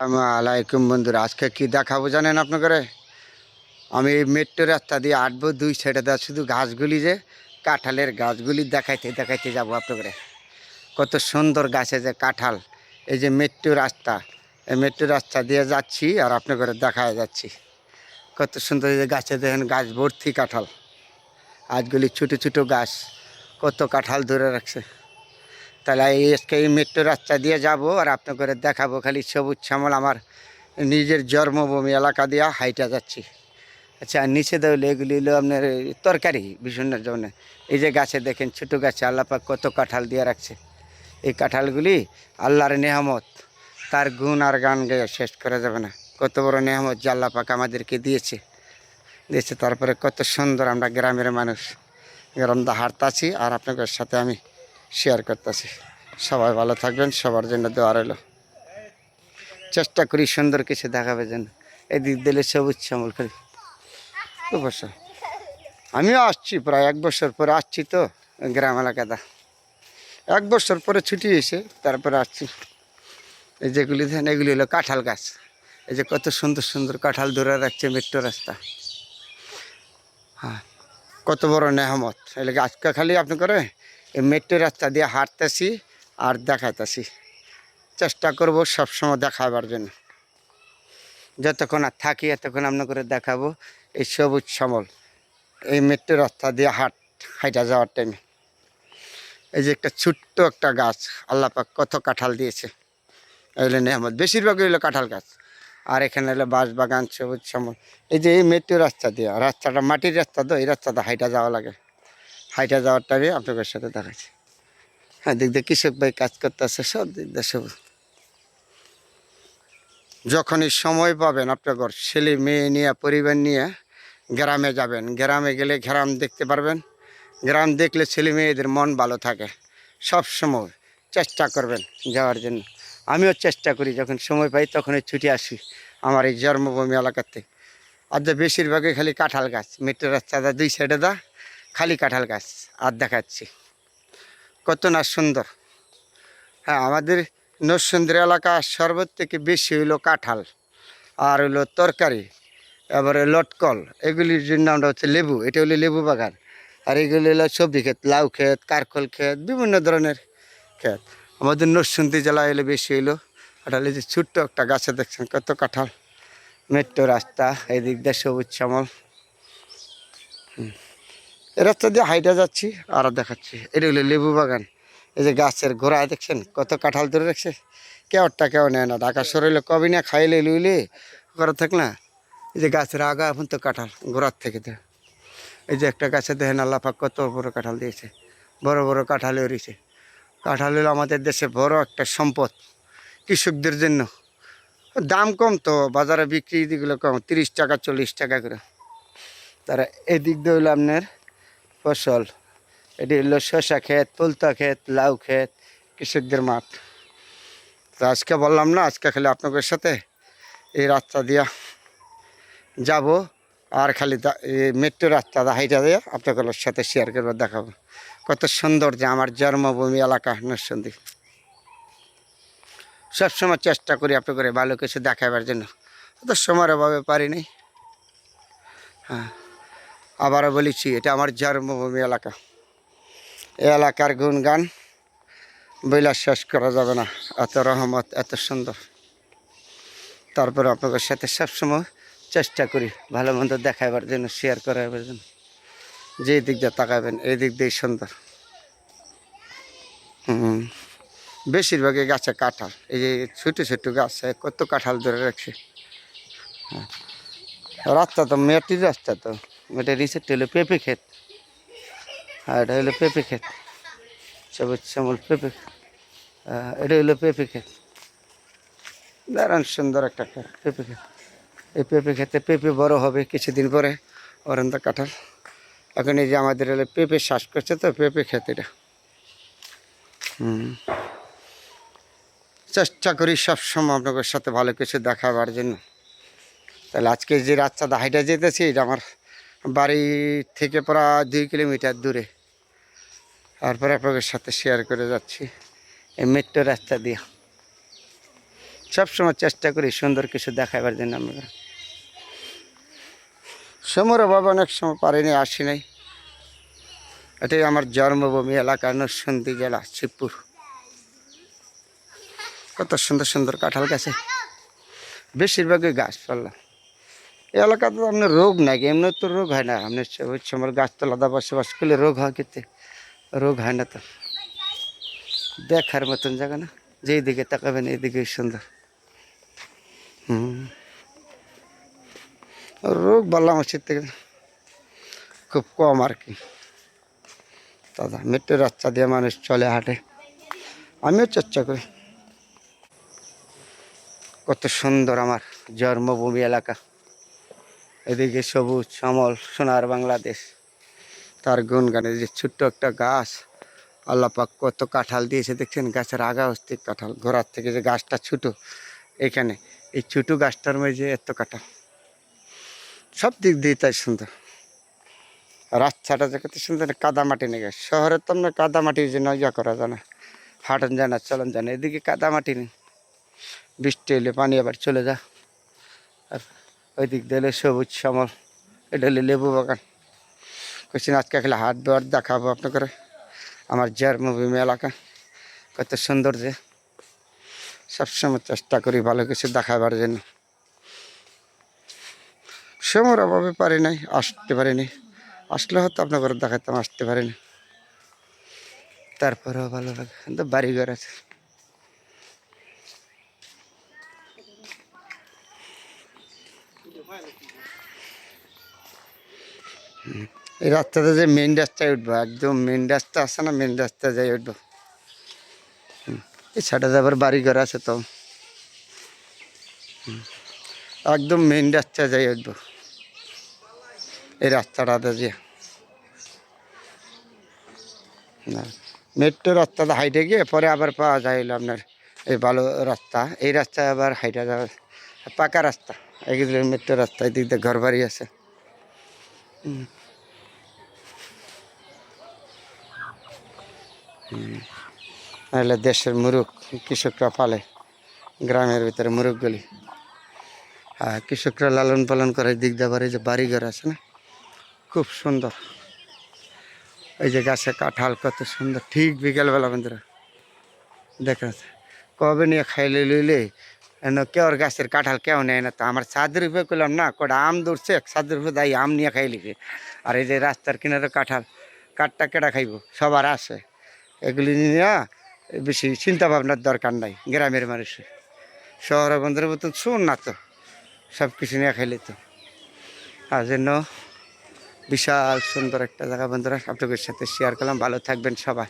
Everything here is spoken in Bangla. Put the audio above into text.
আলাইকুম বন্ধুরা, আজকে কি দেখাবো জানেন আপনাদের? আমি এই মেট্রো রাস্তা দিয়ে আটবো, দুই সাইডে দেওয়া শুধু গাছগুলি, যে কাঁঠালের গাছগুলি দেখাইতে দেখাইতে যাবো আপনাদের। কত সুন্দর গাছে যে কাঁঠাল। এই যে মেট্রো রাস্তা, এই মেট্রো রাস্তা দিয়ে যাচ্ছি আর আপনাদের দেখা যাচ্ছি কত সুন্দর। এই যে গাছে দেখেন, গাছ ভর্তি কাঁঠাল। গাছগুলি ছোটো ছোটো গাছ, কত কাঁঠাল ধরে রাখছে। তাহলে আজকে এই মেট্রো রাস্তা দিয়ে যাব আর আপনাদের দেখাবো খালি সবুজ শ্যামল আমার নিজের জন্মভূমি এলাকা দিয়া হাইটা যাচ্ছি। আচ্ছা, আর নিচে দেখলে এগুলি হলো আপনার তরকারি বিভিন্ন ধরনের। এই যে গাছে দেখেন, ছোটো গাছে আল্লাপাক কত কাঁঠাল দিয়ে রাখছে। এই কাঁঠালগুলি আল্লাহর নেহামত, তার গুণ আর গান গেয়ে শেষ করা যাবে না। কত বড় নেহামত যে আল্লাপাক আমাদেরকে দিয়েছে। তারপরে কত সুন্দর, আমরা গ্রামের মানুষ, গ্রামটা হাঁটতাছি আর আপনাদের সাথে আমি শেয়ার করতেছি। সবাই ভালো থাকবেন, সবার জন্য দোয়া রইল। চেষ্টা করি সুন্দর কিছু দেখাবে যেন। এদিক দিলে সবুজ শ্যামল করি। বছর আমিও আসছি, প্রায় 1 বছর পরে আসছি তো গ্রাম এলাকাটা। 1 বছর পরে ছুটি এসে তারপরে আসছি। এই যেগুলি দেখেন, এগুলি হলো কাঁঠাল গাছ। এই যে কত সুন্দর সুন্দর কাঁঠাল ধরে রাখছে মেট্রো রাস্তা। হ্যাঁ, কত বড় নেহামত। এই লাগে আজকে খালি আপনি করে এই মেট্রো রাস্তা দিয়ে হাঁটতেছি আর দেখাইতেছি। চেষ্টা করবো সবসময় দেখাবার জন্য। যতক্ষণ আর থাকি এতক্ষণ আপনার করে দেখাবো এই সবুজ শ্যামল এই মেট্রো রাস্তা দিয়ে হাইটা যাওয়ার টাইমে। এই যে একটা ছোট্ট একটা গাছ, আল্লাপাক কত কাঁঠাল দিয়েছে। এগুলো নেহামত, বেশিরভাগই হলো কাঁঠাল গাছ। আর এখানে হলো বাঁশ বাগান, সবুজ শ্যামল। এই যে এই মেট্রো রাস্তা দিয়ে, রাস্তাটা মাটির রাস্তা তো, এই রাস্তাটা হাইটা যাওয়া লাগে। হাইটা যাওয়ার টাইমে আপনাদের সাথে দেখাচ্ছি। হ্যাঁ, দিক দিয়ে কৃষক ভাই কাজ করতেছে, সব দিক দিয়ে সবুজ। যখনই সময় পাবেন আপনার ছেলে মেয়ে নিয়ে, পরিবার নিয়ে গ্রামে যাবেন। গ্রামে গেলে গ্রাম দেখতে পারবেন। গ্রাম দেখলে ছেলে মেয়েদের মন ভালো থাকে। সব সময় চেষ্টা করবেন যাওয়ার জন্য। আমিও চেষ্টা করি, যখন সময় পাই তখনই ছুটি আসি আমার এই জন্মভূমি এলাকাতে। আর যে বেশিরভাগই খালি কাঁঠাল গাছ, মেট্রো রাস্তাটা 2 সাইডে দা খালি কাঁঠাল গাছ আর দেখাচ্ছি। কত না সুন্দর। হ্যাঁ, আমাদের নরসিংদী এলাকা সর্বত থেকে বেশি হইলো কাঁঠাল আর হইলো তরকারি, এবারে লটকল। এগুলির জন্য আমরা হচ্ছে লেবু, এটা হলো লেবু বাগান। আর এগুলি হলো সবজি ক্ষেত, লাউ ক্ষেত, কারকল ক্ষেত, বিভিন্ন ধরনের ক্ষেত। আমাদের নরসিংদী জেলায় এলে বেশি হইলো কাঁঠাল। এই যে ছোট্ট একটা গাছে দেখছেন কত কাঁঠাল। মেট্রো রাস্তা, এদিক দিয়ে সবুজ শ্যামল। এই রাস্তা দিয়ে হাইটা যাচ্ছি আর দেখাচ্ছি। এটা হলো লেবু বাগান। এই যে গাছের গোড়ায় দেখছেন কত কাঁঠাল ধরে রাখছে। কেউটা কেউ নেয় না, ঢাকা শহরে কবি না খাইলে লুইলে করা থাক না। এই যে গাছের আগা এখন তো কাঁঠাল গোড়ার থেকে দেয়। এই যে একটা গাছে দেখেন আল্লাপাক কত বড় কাঁঠাল দিয়েছে, বড় বড় কাঁঠাল হয়েছে। কাঁঠাল হলো আমাদের দেশে বড় একটা সম্পদ কৃষকদের জন্য। দাম কম তো, বাজারে বিক্রি দিগুলো কম, 30 টাকা 40 টাকা করে। তারা এদিক দিয়ে হইলো আপনার ফসল। এটি হলো শসা ক্ষেত, তুলতা ক্ষেত, লাউ ক্ষেত, কৃষকদের মাঠ। তো আজকে বললাম না, আজকে খালি আপনাদের সাথে এই রাস্তা দিয়া যাব আর খালি এই মেট্রো রাস্তা হাইটা দিয়ে আপনাদের সাথে শেয়ার করবো, দেখাবো কত সুন্দর যে আমার জন্মভূমি এলাকা নরসিংদী। সবসময় চেষ্টা করি আপনাদের ভালো কিছু দেখাবার জন্য, অত সময়ের অভাবে পারিনি। হ্যাঁ, আবারও বলেছি, এটা আমার জন্মভূমি এলাকা। এই এলাকার গুণগান বইলা শেষ করা যাবে না। এত রহমত, এত সুন্দর। তারপরে আপনাদের সাথে সবসময় চেষ্টা করি ভালো মন্দ দেখাবার জন্য, শেয়ার করাবার জন্য। যে দিক দিয়ে তাকাবেন এই দিক দিয়েই সুন্দর। বেশিরভাগই গাছে কাঁঠাল। এই যে ছোটো ছোটো গাছে কত কাঁঠাল ধরে রাখছে। হ্যাঁ, রাস্তা তো মেটির রাস্তা, তো এটা রিসেট হলো পেঁপে ক্ষেত। আর এটা হলো পেঁপে ক্ষেত, সবুজ শ্যামল পেঁপে। এটা হলো পেঁপে ক্ষেত, দারুণ সুন্দর একটা ক্ষেত, পেঁপে ক্ষেত। এই পেঁপে খেতে পেঁপে বড় হবে কিছুদিন পরে, অরন্ত কাঁঠাল। এখন এই যে আমাদের হলে পেঁপে শ্বাস করছে তো, পেঁপে খেতে এটা। চেষ্টা করি সবসময় আপনাদের সাথে ভালো কিছু দেখাবার জন্য। তাহলে আজকে যে রাস্তাটা হাইটা যেতেছি, এটা আমার বাড়ি থেকে প্রায় 2 কিলোমিটার দূরে। তারপরে আপনাদের সাথে শেয়ার করে যাচ্ছি এই মেট্রো রাস্তা দিয়ে। সবসময় চেষ্টা করি সুন্দর কিছু দেখাবার জন্য। আমরা সময়ের অভাবে অনেক সময় পারিনি, আসি নাই। এটাই আমার জন্মভূমি এলাকা, নরসিংদী জেলা, শিবপুর। কত সুন্দর সুন্দর কাঁঠাল গাছে, বেশিরভাগই গাছপালা। এই এলাকাতে তো আপনার রোগ নাই, এমনি তো রোগ হয় না। আপনার ওই সময় গাছতলাদা বসবাস করলে রোগ হয়, কিন্তু রোগ হয় না তো। দেখার মতন জায়গা না, যেই দিকে তাকাবেন এইদিকেই সুন্দর। রোগ বললাম মসজিদ থেকে খুব কম আর কি। দাদা মেট্রো রাস্তা দিয়ে মানুষ চলে হাঁটে, আমিও চেষ্টা করি। কত সুন্দর আমার জন্মভূমি এলাকা, এদিকে সবুজ শ্যামল সোনার বাংলাদেশ। তার গুণগানে যে ছোট্ট একটা গাছ, আল্লাহ পাক কত কাঁঠাল দিয়েছে দেখছেন। গাছের আগা অস্তিক কাঁঠাল, গোড়ার থেকে যে গাছটা ছোটো, এখানে এই ছোটো গাছটার মধ্যে এত কাঁঠাল, সব দিক দিয়ে তাই সুন্দর। রাস্তাটা যে কত সুন্দর, কাদা মাটি নেই। শহরে তো আপনার কাদা মাটির জন্য ইয়া করা যায় না, হাঁটন যায় না, চলন যায় না। এদিকে কাদা মাটি নেই, বৃষ্টি এলে পানি আবার চলে যা। আর ওই দিক দিলে সবুজ শ্যামল, এটা হলে লেবু বাগান। কোশ্চিন আজকে খেলে হাট দোয়ার দেখাবো আপনাকে আমার জন্মভূমি এলাকা কত সুন্দর। যে সবসময় চেষ্টা করি ভালো কিছু দেখাবার জন্য। সময়ের অভাবে পারি নাই, আসতে পারিনি। আসলে হয়তো আপনাকে দেখাতাম, আসতে পারিনি। তারপরেও ভালো লাগে, কিন্তু বাড়িঘর আছে। এই রাস্তাতে যে মেন রাস্তায় উঠবো, একদম মেন রাস্তা আছে না, মেন রাস্তায় যাই উঠবো। এই সাইডে আবার বাড়িঘর আছে তো, একদম মেন রাস্তায় যাই উঠবো এই রাস্তাটাতে যে। না, মেট্রো রাস্তাতে হাইটে গিয়ে পরে আবার পাওয়া যায় হলো আপনার এই ভালো রাস্তা। এই রাস্তায় আবার হাইটা যাওয়া পাকা রাস্তা, এগুলো মেট্রো রাস্তা। এদিক দিয়ে ঘর বাড়ি আছে। নাহলে দেশের মুরুখ কৃষকরা পালে, গ্রামের ভিতরে মুরুখগুলি। হ্যাঁ, কৃষকরা লালন পালন করে। দিক দিয়ে আবার এই যে বাড়িঘর আছে না, খুব সুন্দর। এই যে গাছে কাঁঠাল কত সুন্দর, ঠিক বিকেলবেলা বন্ধুরা দেখা কবে নিয়ে খাইলে লইলে কেউ গাছের কাঁঠাল কেউ নেয় না। তো আমার ছাদের উপরে করলাম না, কটা আম ধরছে, ছাদের উপরে দাই আম নিয়ে খাইলিছে। আর এই যে রাস্তার কিনারে কাঁঠাল, কাঠটা কেটা খাইব, সবার আসে। এগুলি নিয়ে বেশি চিন্তা ভাবনার দরকার নাই গ্রামের মানুষের। শহরের বন্ধুর মতন শুন না তো, সব কিছু নিয়ে খাইলে তো। আর জন্য বিশাল সুন্দর একটা জায়গা বন্ধুরা আপনাদের সাথে শেয়ার করলাম। ভালো থাকবেন সবাই।